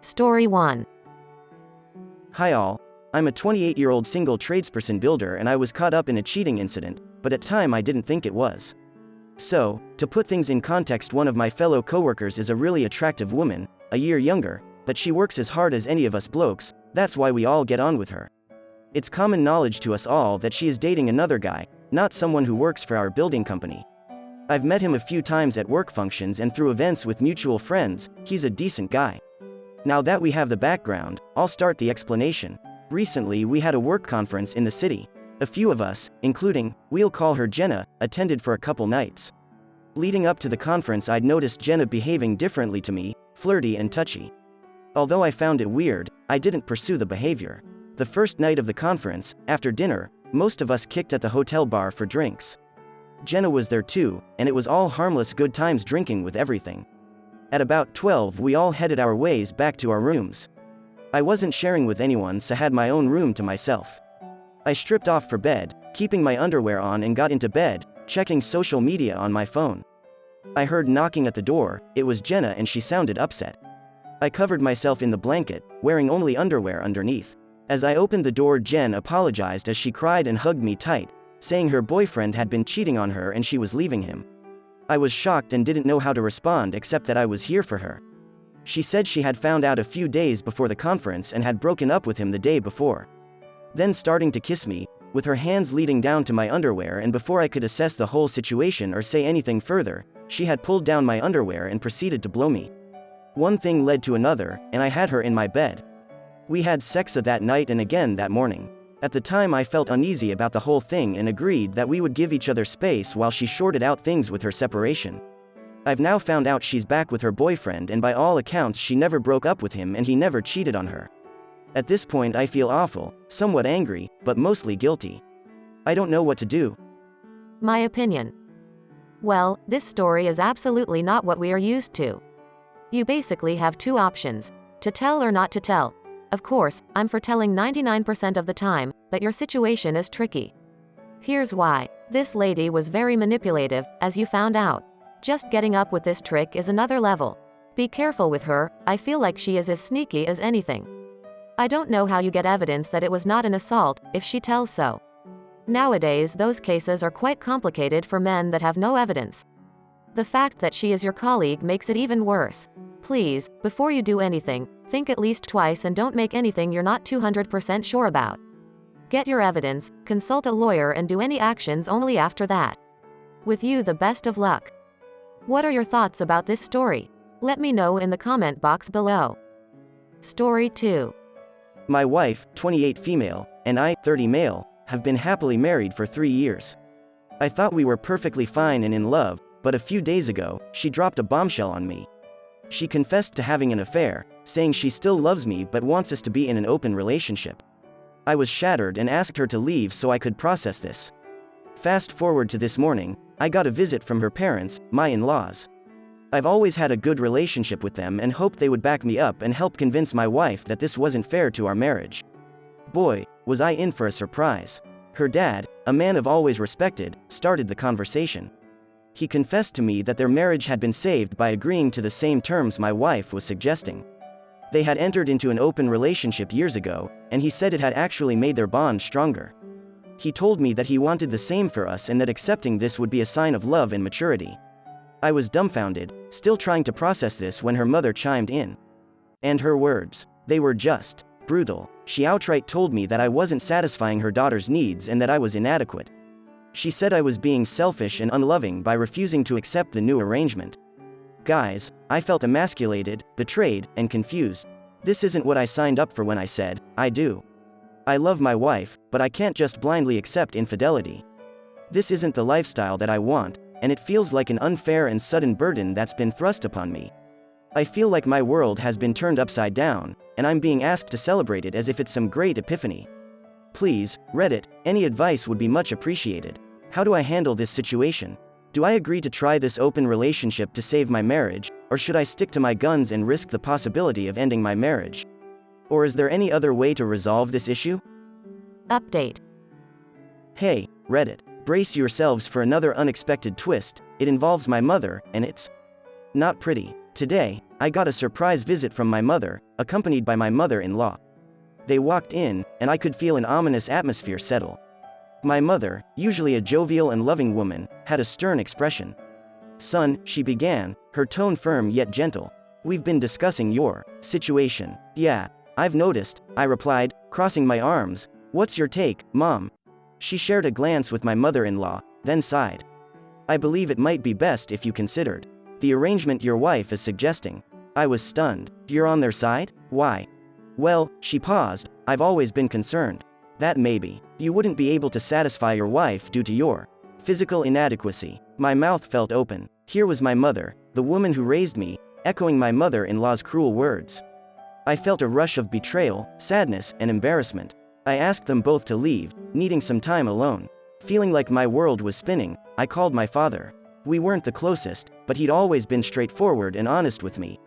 Story 1. Hi all. I'm a 28-year-old single tradesperson builder and I was caught up in a cheating incident, but at the time I didn't think it was. So, to put things in context, one of my fellow coworkers is a really attractive woman, a year younger, but she works as hard as any of us blokes, that's why we all get on with her. It's common knowledge to us all that she is dating another guy, not someone who works for our building company. I've met him a few times at work functions and through events with mutual friends. He's a decent guy. Now that we have the background, I'll start the explanation. Recently we had a work conference in the city. A few of us, including, we'll call her Jenna, attended for a couple nights. Leading up to the conference I'd noticed Jenna behaving differently to me, flirty and touchy. Although I found it weird, I didn't pursue the behavior. The first night of the conference, after dinner, most of us kicked at the hotel bar for drinks. Jenna was there too, and it was all harmless good times drinking with everything. At about 12 we all headed our ways back to our rooms. I wasn't sharing with anyone, so had my own room to myself. I stripped off for bed, keeping my underwear on, and got into bed, checking social media on my phone. I heard knocking at the door. It was Jenna and she sounded upset. I covered myself in the blanket, wearing only underwear underneath. As I opened the door, Jen apologized as she cried and hugged me tight, saying her boyfriend had been cheating on her and she was leaving him. I was shocked and didn't know how to respond except that I was here for her. She said she had found out a few days before the conference and had broken up with him the day before. Then starting to kiss me, with her hands leading down to my underwear, and before I could assess the whole situation or say anything further, she had pulled down my underwear and proceeded to blow me. One thing led to another, and I had her in my bed. We had sex that night and again that morning. At the time I felt uneasy about the whole thing and agreed that we would give each other space while she sorted out things with her separation. I've now found out she's back with her boyfriend, and by all accounts she never broke up with him and he never cheated on her. At this point I feel awful, somewhat angry, but mostly guilty. I don't know what to do. My opinion. Well, this story is absolutely not what we are used to. You basically have two options: to tell or not to tell. Of course, I'm for telling 99% of the time, but your situation is tricky. Here's why. This lady was very manipulative, as you found out. Just getting up with this trick is another level. Be careful with her. I feel like she is as sneaky as anything. I don't know how you get evidence that it was not an assault, if she tells so. Nowadays those cases are quite complicated for men that have no evidence. The fact that she is your colleague makes it even worse. Please, before you do anything, think at least twice and don't make anything you're not 200% sure about. Get your evidence, consult a lawyer, and do any actions only after that. With you the best of luck. What are your thoughts about this story? Let me know in the comment box below. Story 2. My wife, 28 female, and I, 30 male, have been happily married for 3 years. I thought we were perfectly fine and in love, but a few days ago, she dropped a bombshell on me. She confessed to having an affair, saying she still loves me but wants us to be in an open relationship. I was shattered and asked her to leave so I could process this. Fast forward to this morning, I got a visit from her parents, my in-laws. I've always had a good relationship with them and hoped they would back me up and help convince my wife that this wasn't fair to our marriage. Boy, was I in for a surprise. Her dad, a man I've always respected, started the conversation. He confessed to me that their marriage had been saved by agreeing to the same terms my wife was suggesting. They had entered into an open relationship years ago, and he said it had actually made their bond stronger. He told me that he wanted the same for us and that accepting this would be a sign of love and maturity. I was dumbfounded, still trying to process this, when her mother chimed in. And her words, they were just brutal. She outright told me that I wasn't satisfying her daughter's needs and that I was inadequate. She said I was being selfish and unloving by refusing to accept the new arrangement. Guys, I felt emasculated, betrayed, and confused. This isn't what I signed up for when I said, I do. I love my wife, but I can't just blindly accept infidelity. This isn't the lifestyle that I want, and it feels like an unfair and sudden burden that's been thrust upon me. I feel like my world has been turned upside down, and I'm being asked to celebrate it as if it's some great epiphany. Please, Reddit, any advice would be much appreciated. How do I handle this situation? Do I agree to try this open relationship to save my marriage, or should I stick to my guns and risk the possibility of ending my marriage? Or is there any other way to resolve this issue? Update. Hey, Reddit, brace yourselves for another unexpected twist. It involves my mother, and it's not pretty. Today, I got a surprise visit from my mother, accompanied by my mother-in-law. They walked in, and I could feel an ominous atmosphere settle. My mother, usually a jovial and loving woman, had a stern expression. "Son," she began, her tone firm yet gentle. "We've been discussing your situation." "Yeah, I've noticed," I replied, crossing my arms. "What's your take, Mom?" She shared a glance with my mother-in-law, then sighed. "I believe it might be best if you considered the arrangement your wife is suggesting." I was stunned. "You're on their side? Why?" "Well," she paused, "I've always been concerned that maybe you wouldn't be able to satisfy your wife due to your physical inadequacy." My mouth felt open. Here was my mother, the woman who raised me, echoing my mother-in-law's cruel words. I felt a rush of betrayal, sadness, and embarrassment. I asked them both to leave, needing some time alone. Feeling like my world was spinning, I called my father. We weren't the closest, but he'd always been straightforward and honest with me.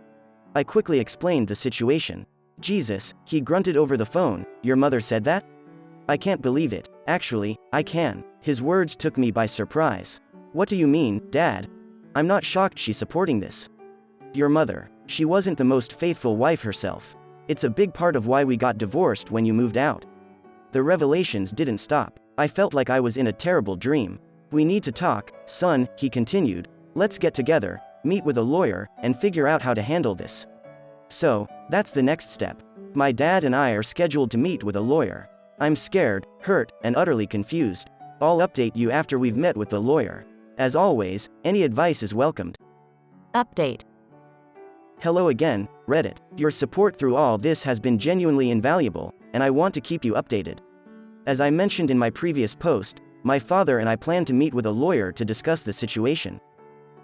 I quickly explained the situation. "Jesus," he grunted over the phone, "your mother said that?" "I can't believe it. Actually, I can." His words took me by surprise. "What do you mean, Dad?" "I'm not shocked she's supporting this. Your mother, she wasn't the most faithful wife herself. It's a big part of why we got divorced when you moved out." The revelations didn't stop. I felt like I was in a terrible dream. "We need to talk, son," he continued. "Let's get together, meet with a lawyer, and figure out how to handle this." So, that's the next step. My dad and I are scheduled to meet with a lawyer. I'm scared, hurt, and utterly confused. I'll update you after we've met with the lawyer. As always, any advice is welcomed. Update. Hello again, Reddit. Your support through all this has been genuinely invaluable, and I want to keep you updated. As I mentioned in my previous post, my father and I plan to meet with a lawyer to discuss the situation.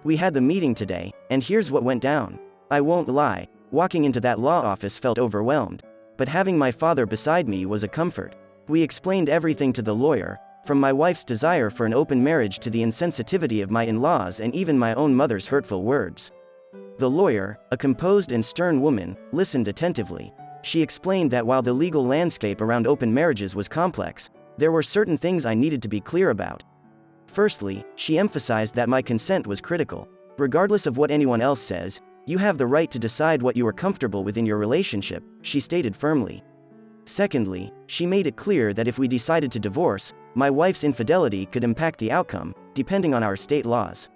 We had the meeting today, and here's what went down. I won't lie, walking into that law office felt overwhelmed, but having my father beside me was a comfort. We explained everything to the lawyer, from my wife's desire for an open marriage to the insensitivity of my in-laws and even my own mother's hurtful words. The lawyer, a composed and stern woman, listened attentively. She explained that while the legal landscape around open marriages was complex, there were certain things I needed to be clear about. Firstly, she emphasized that my consent was critical. Regardless of what anyone else says, you have the right to decide what you are comfortable with in your relationship, she stated firmly. Secondly, she made it clear that if we decided to divorce, my wife's infidelity could impact the outcome, depending on our state laws.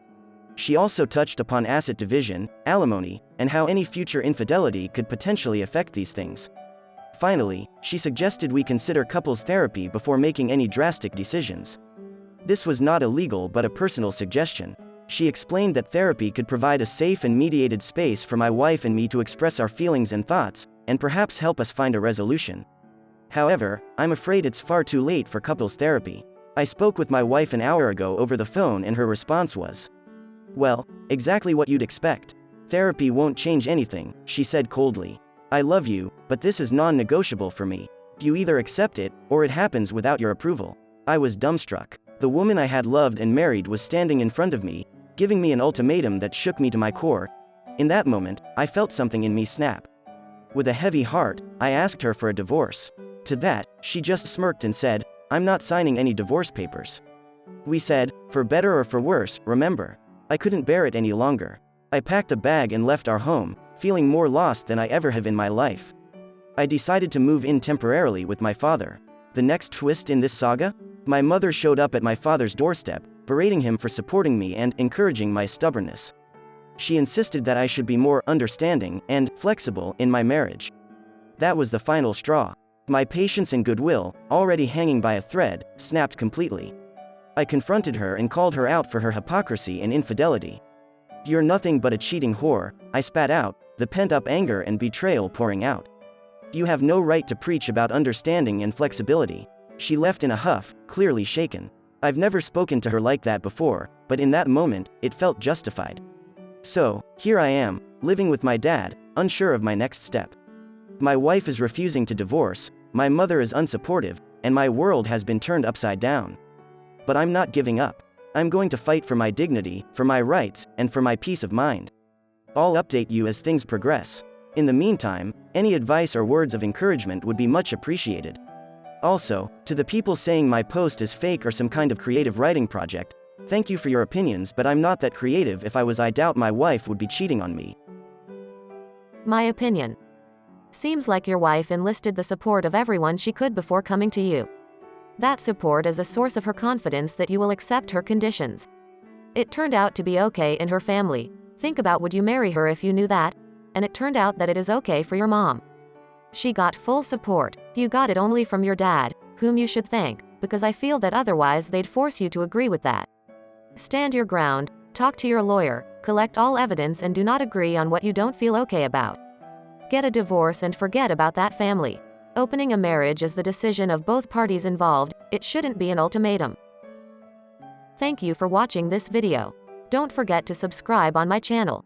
She also touched upon asset division, alimony, and how any future infidelity could potentially affect these things. Finally, she suggested we consider couples therapy before making any drastic decisions. This was not illegal but a personal suggestion. She explained that therapy could provide a safe and mediated space for my wife and me to express our feelings and thoughts, and perhaps help us find a resolution. However, I'm afraid it's far too late for couples therapy. I spoke with my wife an hour ago over the phone and her response was, "Well, exactly what you'd expect. Therapy won't change anything," she said coldly. "I love you, but this is non-negotiable for me. You either accept it, or it happens without your approval." I was dumbstruck. The woman I had loved and married was standing in front of me, giving me an ultimatum that shook me to my core. In that moment, I felt something in me snap. With a heavy heart, I asked her for a divorce. To that, she just smirked and said, "I'm not signing any divorce papers." We said, "For better or for worse, remember." I couldn't bear it any longer. I packed a bag and left our home, feeling more lost than I ever have in my life. I decided to move in temporarily with my father. The next twist in this saga? My mother showed up at my father's doorstep, berating him for supporting me and encouraging my stubbornness. She insisted that I should be more understanding and flexible in my marriage. That was the final straw. My patience and goodwill, already hanging by a thread, snapped completely. I confronted her and called her out for her hypocrisy and infidelity. "You're nothing but a cheating whore," I spat out, the pent-up anger and betrayal pouring out. "You have no right to preach about understanding and flexibility." She left in a huff, clearly shaken. I've never spoken to her like that before, but in that moment, it felt justified. So, here I am, living with my dad, unsure of my next step. My wife is refusing to divorce, my mother is unsupportive, and my world has been turned upside down. But I'm not giving up. I'm going to fight for my dignity, for my rights, and for my peace of mind. I'll update you as things progress. In the meantime, any advice or words of encouragement would be much appreciated. Also, to the people saying my post is fake or some kind of creative writing project, thank you for your opinions, but I'm not that creative. If I was, I doubt my wife would be cheating on me. My opinion. Seems like your wife enlisted the support of everyone she could before coming to you. That support is a source of her confidence that you will accept her conditions. It turned out to be okay in her family. Think about, would you marry her if you knew that? And it turned out that it is okay for your mom. She got full support. You got it only from your dad, whom you should thank, because I feel that otherwise they'd force you to agree with that. Stand your ground, talk to your lawyer, collect all evidence, and do not agree on what you don't feel okay about. Get a divorce and forget about that family. Opening a marriage is the decision of both parties involved, it shouldn't be an ultimatum. Thank you for watching this video. Don't forget to subscribe on my channel.